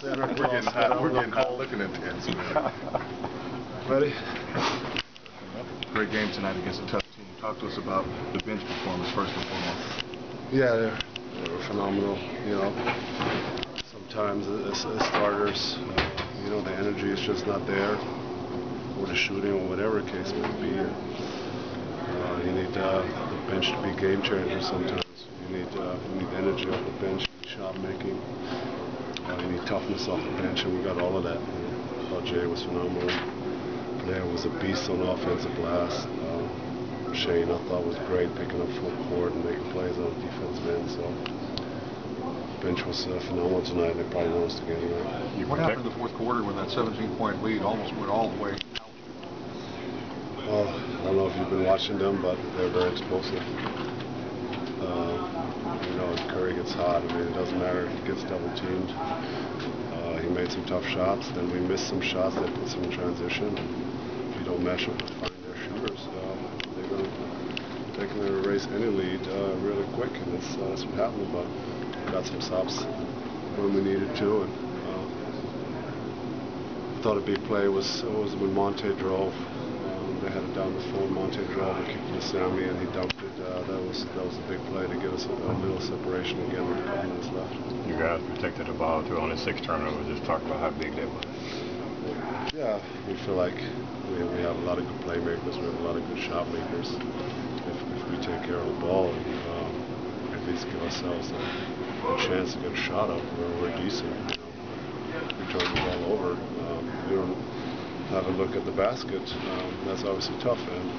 center. We're getting hot. We're getting hot looking at this. Ready? Great game tonight against a tough team. Talk to us about the bench performance first and foremost. Yeah, they were phenomenal. You know, sometimes as starters, you know, the energy is just not there, or the shooting, or whatever the case may be. You need the bench to be game changers sometimes. You need energy off the bench, shot making. You need toughness off the bench, and we got all of that. I thought Jay was phenomenal. Blair was a beast on offensive glass. Shane, I thought, was great picking up full court and making plays on the defensive end. So the bench was phenomenal tonight. They probably won us the game. Right? What happened in the fourth quarter when that 17-point lead almost went all the way out? Well, I don't know if you've been watching them, but they're very explosive. You know, Curry gets hot. I mean, it doesn't matter if he gets double teamed. He made some tough shots. Then we missed some shots that put some in transition. If you don't match up and find their shooters, they're going to erase any lead really quick, and that's what happened. But we got some stops when we needed to. And I thought a big play was when Monte drove. They had it down the floor. Monte drove and kicked it to Sammy, and he dumped it. That was a big play to get us a little separation again with a couple minutes left. You guys protected the ball too on the 6 turnovers. Just talk about how big that was. Yeah, we feel like we have a lot of good playmakers. We have a lot of good shot makers. If we take care of the ball and at least give ourselves a chance to get a shot up, we're decent. You know, we turn the ball over. We don't have a look at the basket. That's obviously tough, and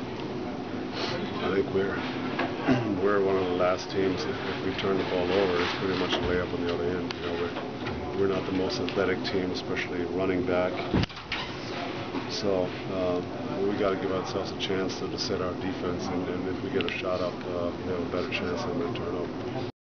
I think we're one of the last teams. If we turn the ball over, it's pretty much a layup on the other end. You know, we're not the most athletic team, especially running back. So we got to give ourselves a chance to set our defense, and if we get a shot up, we have a better chance than a turnover.